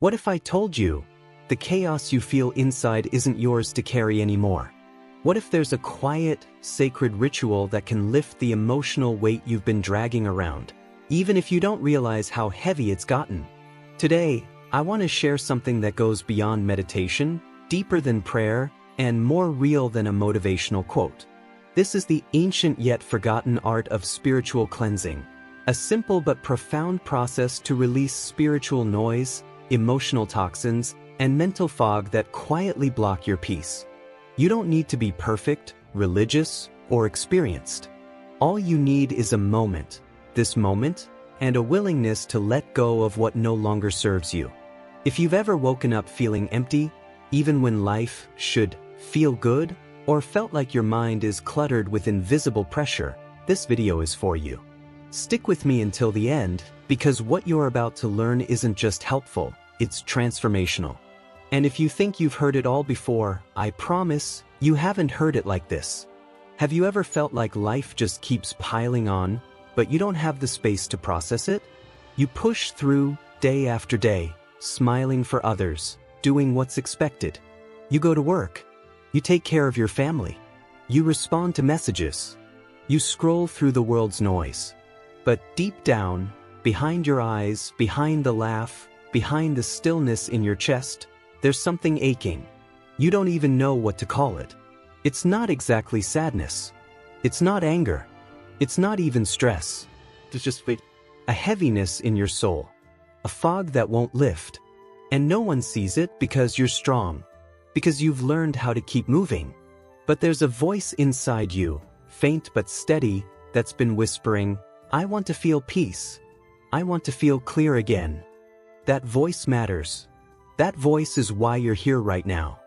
What if I told you the chaos you feel inside isn't yours to carry anymore? What if there's a quiet, sacred ritual that can lift the emotional weight you've been dragging around, even if you don't realize how heavy it's gotten? Today, I want to share something that goes beyond meditation, deeper than prayer, and more real than a motivational quote. This is the ancient yet forgotten art of spiritual cleansing, a simple but profound process to release spiritual noise, emotional toxins, and mental fog that quietly block your peace. You don't need to be perfect, religious, or experienced. All you need is a moment, this moment, and a willingness to let go of what no longer serves you. If you've ever woken up feeling empty, even when life should feel good, or felt like your mind is cluttered with invisible pressure, this video is for you. Stick with me until the end, because what you're about to learn isn't just helpful, it's transformational. And if you think you've heard it all before, I promise you haven't heard it like this. Have you ever felt like life just keeps piling on, but you don't have the space to process it? You push through day after day, smiling for others, doing what's expected. You go to work. You take care of your family. You respond to messages. You scroll through the world's noise. But deep down, behind your eyes, behind the laugh, behind the stillness in your chest, there's something aching. You don't even know what to call it. It's not exactly sadness. It's not anger. It's not even stress. There's just a heaviness in your soul. A fog that won't lift. And no one sees it because you're strong. Because you've learned how to keep moving. But there's a voice inside you, faint but steady, that's been whispering, I want to feel peace. I want to feel clear again. That voice matters. That voice is why you're here right now.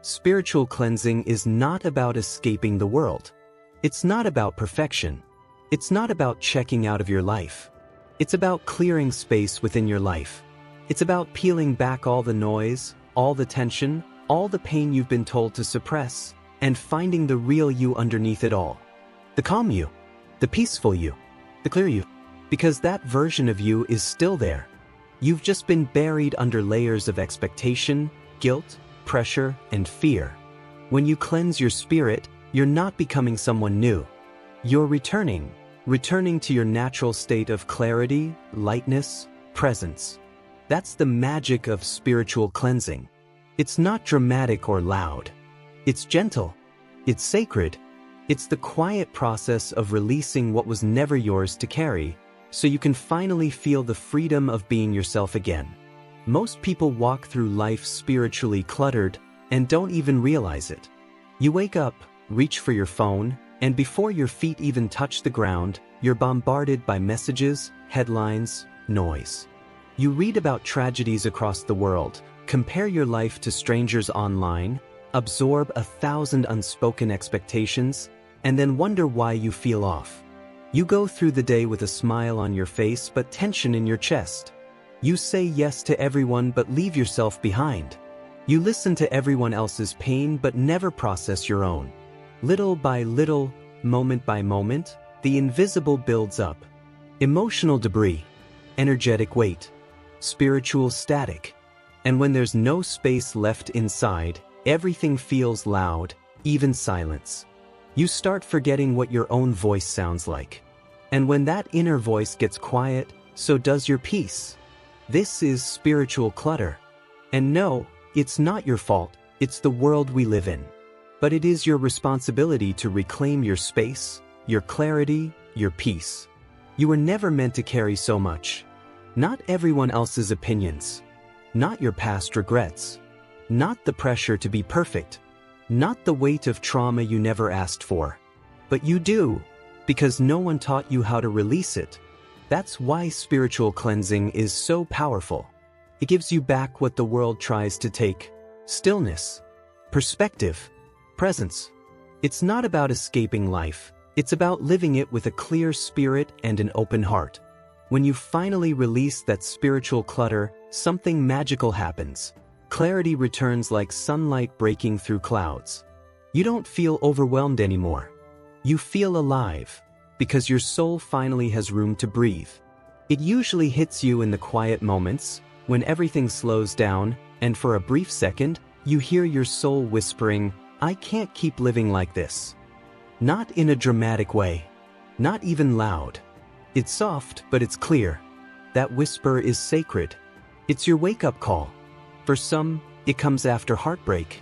Spiritual cleansing is not about escaping the world. It's not about perfection. It's not about checking out of your life. It's about clearing space within your life. It's about peeling back all the noise, all the tension, all the pain you've been told to suppress, and finding the real you underneath it all. The calm you, the peaceful you, the clear you. Because that version of you is still there. You've just been buried under layers of expectation, guilt, pressure, and fear. When you cleanse your spirit, you're not becoming someone new. You're returning to your natural state of clarity, lightness, presence. That's the magic of spiritual cleansing. It's not dramatic or loud. It's gentle. It's sacred. It's the quiet process of releasing what was never yours to carry, so you can finally feel the freedom of being yourself again. Most people walk through life spiritually cluttered and don't even realize it. You wake up, reach for your phone, and before your feet even touch the ground, you're bombarded by messages, headlines, noise. You read about tragedies across the world, compare your life to strangers online, absorb 1,000 unspoken expectations, and then wonder why you feel off. You go through the day with a smile on your face but tension in your chest. You say yes to everyone but leave yourself behind. You listen to everyone else's pain but never process your own. Little by little, moment by moment, the invisible builds up. Emotional debris, energetic weight, spiritual static. And when there's no space left inside, everything feels loud, even silence. You start forgetting what your own voice sounds like. And when that inner voice gets quiet, so does your peace. This is spiritual clutter. And no, it's not your fault, it's the world we live in. But it is your responsibility to reclaim your space, your clarity, your peace. You were never meant to carry so much. Not everyone else's opinions. Not your past regrets. Not the pressure to be perfect. Not the weight of trauma you never asked for. But you do, because no one taught you how to release it. That's why spiritual cleansing is so powerful. It gives you back what the world tries to take: stillness, perspective, presence. It's not about escaping life. It's about living it with a clear spirit and an open heart. When you finally release that spiritual clutter, something magical happens. Clarity returns like sunlight breaking through clouds. You don't feel overwhelmed anymore. You feel alive, because your soul finally has room to breathe. It usually hits you in the quiet moments, when everything slows down, and for a brief second, you hear your soul whispering, "I can't keep living like this." Not in a dramatic way. Not even loud. It's soft, but it's clear. That whisper is sacred. It's your wake-up call. For some, it comes after heartbreak.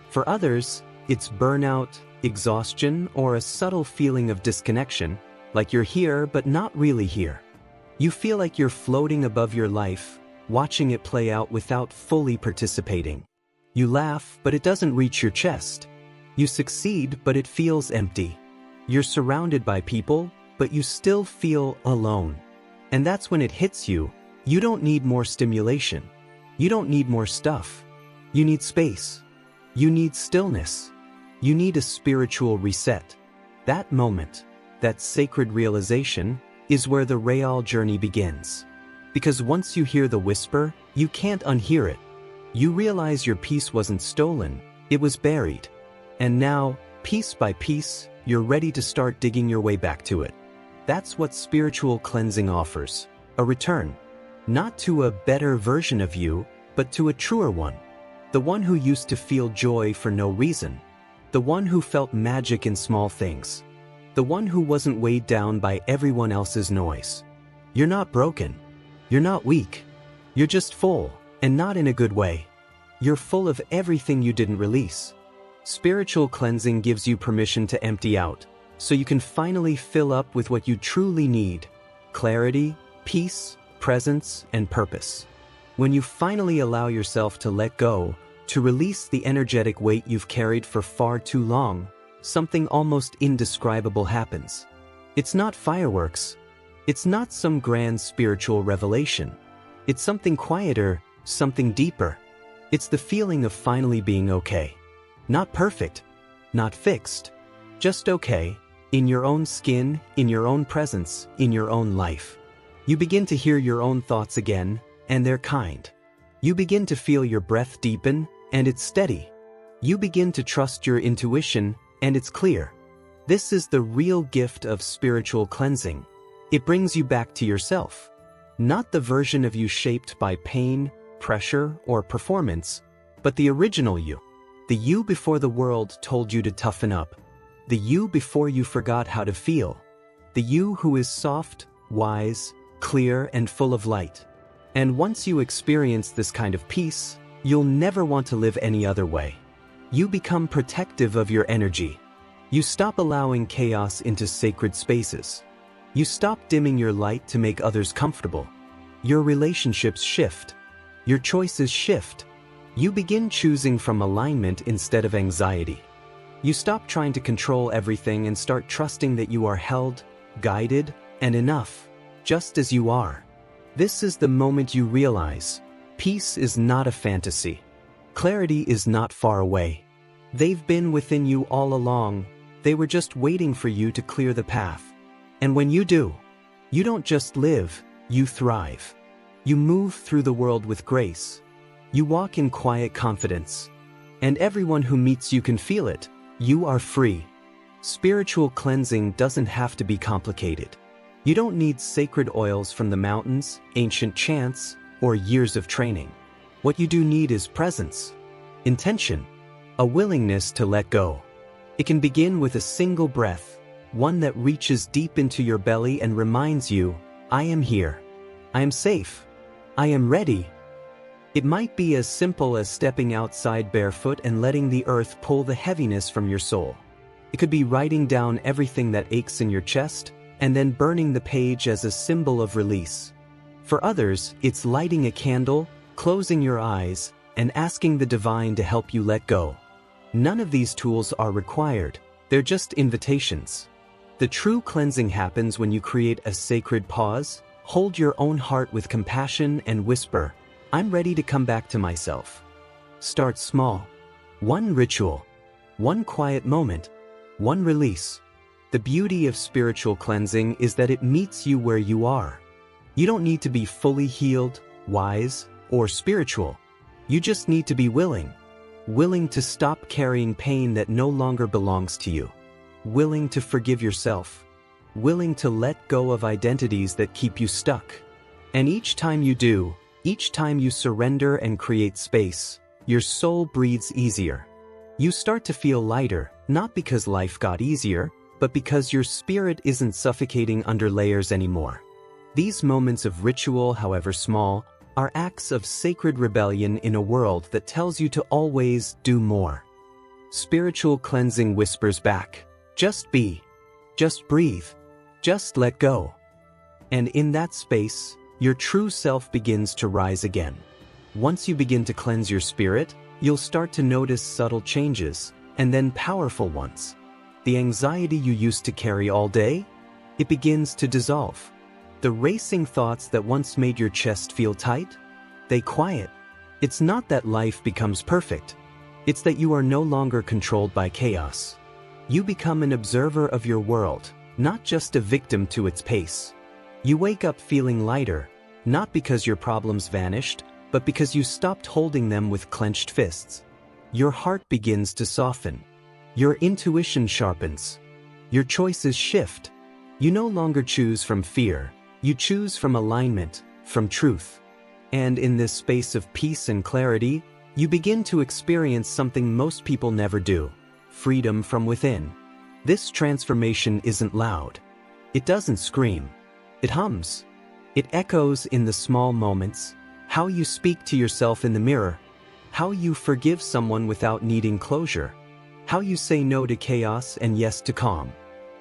For others, it's burnout, exhaustion, or a subtle feeling of disconnection, like you're here but not really here. You feel like you're floating above your life, watching it play out without fully participating. You laugh, but it doesn't reach your chest. You succeed, but it feels empty. You're surrounded by people, but you still feel alone. And that's when it hits you. You don't need more stimulation. You don't need more stuff. You need space. You need stillness. You need a spiritual reset. That moment, that sacred realization, is where the real journey begins. Because once you hear the whisper, you can't unhear it. You realize your peace wasn't stolen, it was buried. And now, piece by piece, you're ready to start digging your way back to it. That's what spiritual cleansing offers. A return. Not to a better version of you, but to a truer one. The one who used to feel joy for no reason. The one who felt magic in small things. The one who wasn't weighed down by everyone else's noise. You're not broken. You're not weak. You're just full, and not in a good way. You're full of everything you didn't release. Spiritual cleansing gives you permission to empty out, so you can finally fill up with what you truly need: clarity, peace, presence, and purpose. When you finally allow yourself to let go, to release the energetic weight you've carried for far too long, something almost indescribable happens. It's not fireworks. It's not some grand spiritual revelation. It's something quieter, something deeper. It's the feeling of finally being okay. Not perfect, not fixed, just okay, in your own skin, in your own presence, in your own life. You begin to hear your own thoughts again, and they're kind. You begin to feel your breath deepen, and it's steady. You begin to trust your intuition, and it's clear. This is the real gift of spiritual cleansing. It brings you back to yourself. Not the version of you shaped by pain, pressure, or performance, but the original you. The you before the world told you to toughen up. The you before you forgot how to feel. The you who is soft, wise, clear, and full of light. And once you experience this kind of peace, you'll never want to live any other way. You become protective of your energy. You stop allowing chaos into sacred spaces. You stop dimming your light to make others comfortable. Your relationships shift. Your choices shift. You begin choosing from alignment instead of anxiety. You stop trying to control everything and start trusting that you are held, guided, and enough, just as you are. This is the moment you realize peace is not a fantasy. Clarity is not far away. They've been within you all along. They were just waiting for you to clear the path. And when you do, you don't just live, you thrive. You move through the world with grace. You walk in quiet confidence. And everyone who meets you can feel it. You are free. Spiritual cleansing doesn't have to be complicated. You don't need sacred oils from the mountains, ancient chants, or years of training. What you do need is presence, intention, a willingness to let go. It can begin with a single breath, one that reaches deep into your belly and reminds you, I am here. I am safe. I am ready. It might be as simple as stepping outside barefoot and letting the earth pull the heaviness from your soul. It could be writing down everything that aches in your chest, and then burning the page as a symbol of release. For others, it's lighting a candle, closing your eyes, and asking the divine to help you let go. None of these tools are required, they're just invitations. The true cleansing happens when you create a sacred pause, hold your own heart with compassion, and whisper, I'm ready to come back to myself. Start small. One ritual. One quiet moment. One release. The beauty of spiritual cleansing is that it meets you where you are. You don't need to be fully healed, wise, or spiritual. You just need to be willing. Willing to stop carrying pain that no longer belongs to you. Willing to forgive yourself. Willing to let go of identities that keep you stuck. And each time you do, Each time you surrender and create space, your soul breathes easier. You start to feel lighter, not because life got easier, but because your spirit isn't suffocating under layers anymore. These moments of ritual, however small, are acts of sacred rebellion in a world that tells you to always do more. Spiritual cleansing whispers back, just be, just breathe, just let go. And in that space, your true self begins to rise again. Once you begin to cleanse your spirit, you'll start to notice subtle changes, and then powerful ones. The anxiety you used to carry all day, it begins to dissolve. The racing thoughts that once made your chest feel tight, they quiet. It's not that life becomes perfect. It's that you are no longer controlled by chaos. You become an observer of your world, not just a victim to its pace. You wake up feeling lighter, not because your problems vanished, but because you stopped holding them with clenched fists. Your heart begins to soften. Your intuition sharpens. Your choices shift. You no longer choose from fear. You choose from alignment, from truth. And in this space of peace and clarity, you begin to experience something most people never do: freedom from within. This transformation isn't loud. It doesn't scream. It hums. It echoes in the small moments: how you speak to yourself in the mirror, how you forgive someone without needing closure, how you say no to chaos and yes to calm.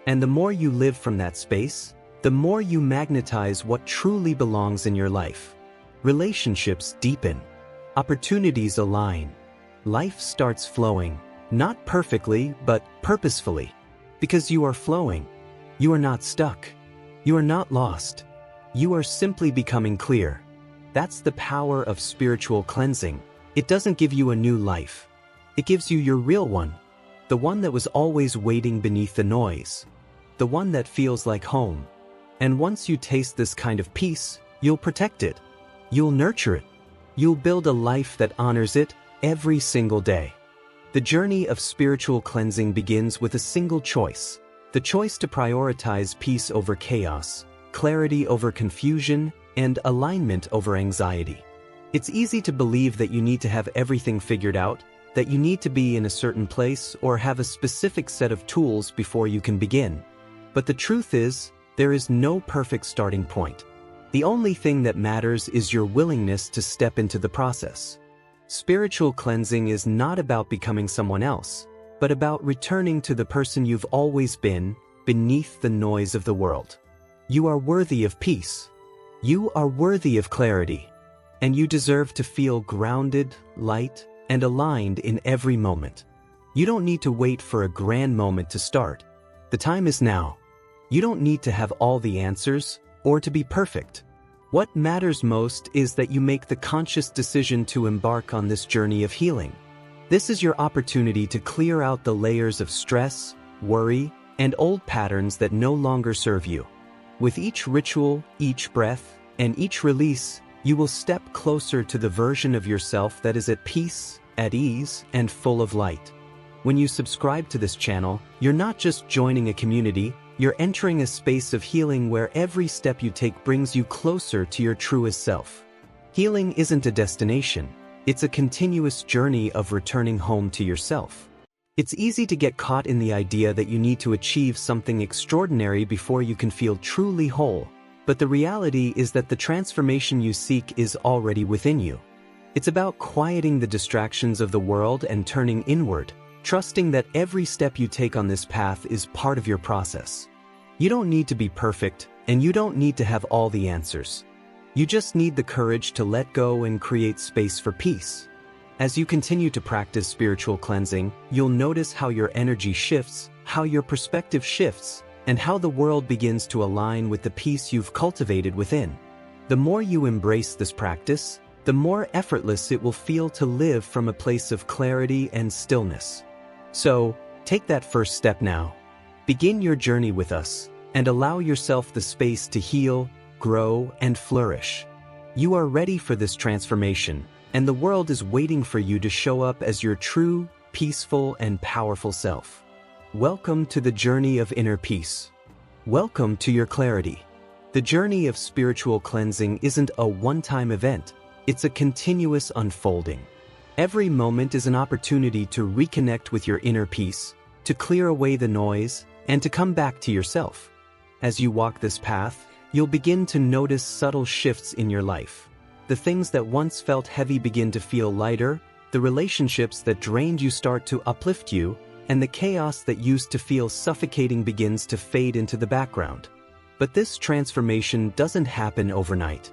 And the more you live from that space, the more you magnetize what truly belongs in your life. Relationships deepen. Opportunities align. Life starts flowing, not perfectly, but purposefully. Because you are flowing. You are not stuck. You are not lost. You are simply becoming clear. That's the power of spiritual cleansing. It doesn't give you a new life. It gives you your real one. The one that was always waiting beneath the noise. The one that feels like home. And once you taste this kind of peace, you'll protect it. You'll nurture it. You'll build a life that honors it every single day. The journey of spiritual cleansing begins with a single choice. The choice to prioritize peace over chaos, clarity over confusion, and alignment over anxiety. It's easy to believe that you need to have everything figured out, that you need to be in a certain place or have a specific set of tools before you can begin. But the truth is, there is no perfect starting point. The only thing that matters is your willingness to step into the process. Spiritual cleansing is not about becoming someone else, but about returning to the person you've always been, beneath the noise of the world. You are worthy of peace. You are worthy of clarity. And you deserve to feel grounded, light, and aligned in every moment. You don't need to wait for a grand moment to start. The time is now. You don't need to have all the answers, or to be perfect. What matters most is that you make the conscious decision to embark on this journey of healing. This is your opportunity to clear out the layers of stress, worry, and old patterns that no longer serve you. With each ritual, each breath, and each release, you will step closer to the version of yourself that is at peace, at ease, and full of light. When you subscribe to this channel, you're not just joining a community, you're entering a space of healing where every step you take brings you closer to your truest self. Healing isn't a destination, it's a continuous journey of returning home to yourself. It's easy to get caught in the idea that you need to achieve something extraordinary before you can feel truly whole, but the reality is that the transformation you seek is already within you. It's about quieting the distractions of the world and turning inward, trusting that every step you take on this path is part of your process. You don't need to be perfect, and you don't need to have all the answers. You just need the courage to let go and create space for peace. As you continue to practice spiritual cleansing, you'll notice how your energy shifts, how your perspective shifts, and how the world begins to align with the peace you've cultivated within. The more you embrace this practice, the more effortless it will feel to live from a place of clarity and stillness. So, take that first step now. Begin your journey with us, and allow yourself the space to heal, grow, and flourish. You are ready for this transformation, and the world is waiting for you to show up as your true, peaceful, and powerful self. Welcome to the journey of inner peace. Welcome to your clarity. The journey of spiritual cleansing isn't a one-time event, It's a continuous unfolding. Every moment is an opportunity to reconnect with your inner peace, to clear away the noise, and to come back to yourself. As you walk this path, you'll begin to notice subtle shifts in your life. The things that once felt heavy begin to feel lighter, the relationships that drained you start to uplift you, and the chaos that used to feel suffocating begins to fade into the background. But this transformation doesn't happen overnight.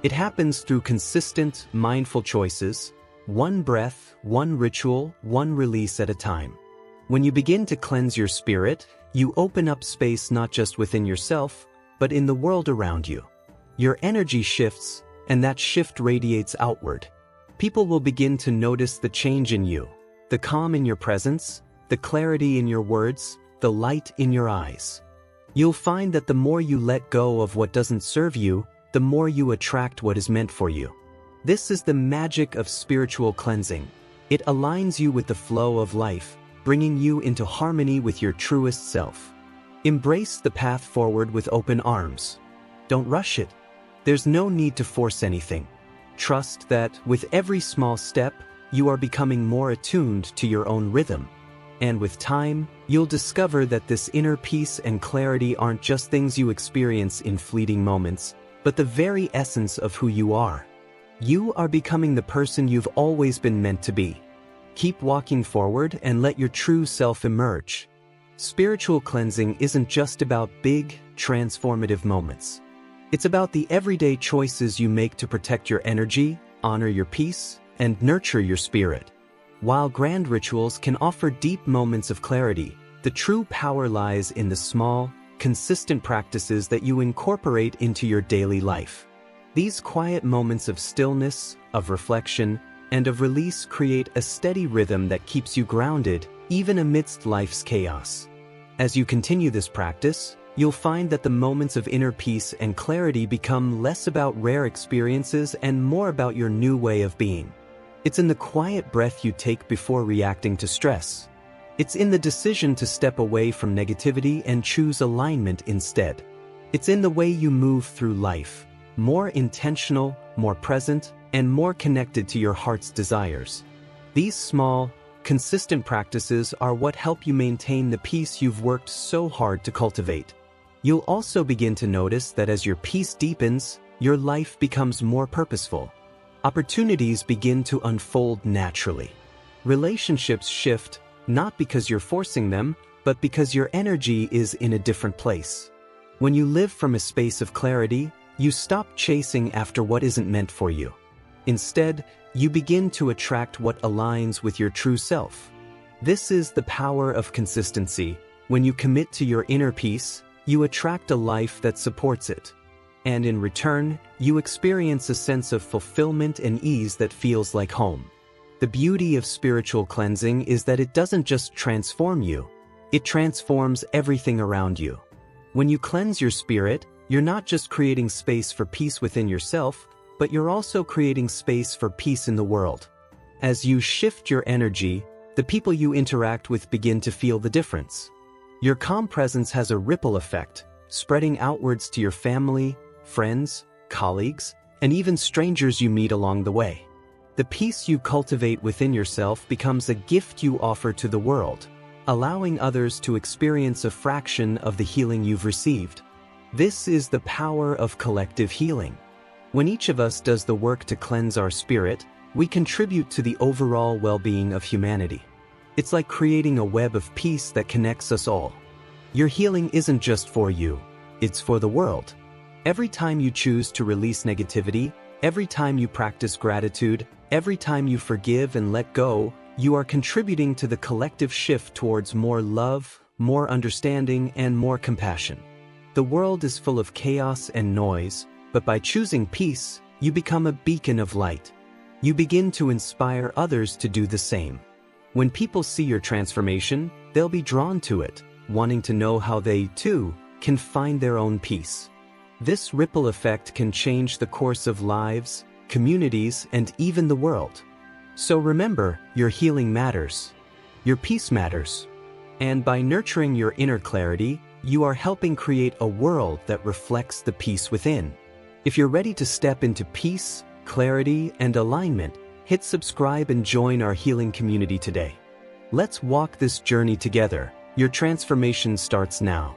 It happens through consistent, mindful choices, one breath, one ritual, one release at a time. When you begin to cleanse your spirit, you open up space not just within yourself, but in the world around you. Your energy shifts, and that shift radiates outward. People will begin to notice the change in you, the calm in your presence, the clarity in your words, the light in your eyes. You'll find that the more you let go of what doesn't serve you, the more you attract what is meant for you. This is the magic of spiritual cleansing. It aligns you with the flow of life, bringing you into harmony with your truest self. Embrace the path forward with open arms. Don't rush it. There's no need to force anything. Trust that, with every small step, you are becoming more attuned to your own rhythm. And with time, you'll discover that this inner peace and clarity aren't just things you experience in fleeting moments, but the very essence of who you are. You are becoming the person you've always been meant to be. Keep walking forward and let your true self emerge. Spiritual cleansing isn't just about big, transformative moments. It's about the everyday choices you make to protect your energy, honor your peace, and nurture your spirit. While grand rituals can offer deep moments of clarity, the true power lies in the small, consistent practices that you incorporate into your daily life. These quiet moments of stillness, of reflection, and of release create a steady rhythm that keeps you grounded, even amidst life's chaos. As you continue this practice, you'll find that the moments of inner peace and clarity become less about rare experiences and more about your new way of being. It's in the quiet breath you take before reacting to stress. It's in the decision to step away from negativity and choose alignment instead. It's in the way you move through life, more intentional, more present, and more connected to your heart's desires. These small, consistent practices are what help you maintain the peace you've worked so hard to cultivate. You'll also begin to notice that as your peace deepens, your life becomes more purposeful. Opportunities begin to unfold naturally. Relationships shift, not because you're forcing them, but because your energy is in a different place. When you live from a space of clarity, you stop chasing after what isn't meant for you. Instead, you begin to attract what aligns with your true self. This is the power of consistency. When you commit to your inner peace, you attract a life that supports it. And in return, you experience a sense of fulfillment and ease that feels like home. The beauty of spiritual cleansing is that it doesn't just transform you, it transforms everything around you. When you cleanse your spirit, you're not just creating space for peace within yourself, but you're also creating space for peace in the world. As you shift your energy, the people you interact with begin to feel the difference. Your calm presence has a ripple effect, spreading outwards to your family, friends, colleagues, and even strangers you meet along the way. The peace you cultivate within yourself becomes a gift you offer to the world, allowing others to experience a fraction of the healing you've received. This is the power of collective healing. When each of us does the work to cleanse our spirit, we contribute to the overall well-being of humanity. It's like creating a web of peace that connects us all. Your healing isn't just for you, it's for the world. Every time you choose to release negativity, every time you practice gratitude, every time you forgive and let go, you are contributing to the collective shift towards more love, more understanding, and more compassion. The world is full of chaos and noise, but by choosing peace, you become a beacon of light. You begin to inspire others to do the same. When people see your transformation, they'll be drawn to it, wanting to know how they, too, can find their own peace. This ripple effect can change the course of lives, communities, and even the world. So remember, your healing matters. Your peace matters. And by nurturing your inner clarity, you are helping create a world that reflects the peace within. If you're ready to step into peace, clarity, and alignment, hit subscribe and join our healing community today. Let's walk this journey together. Your transformation starts now.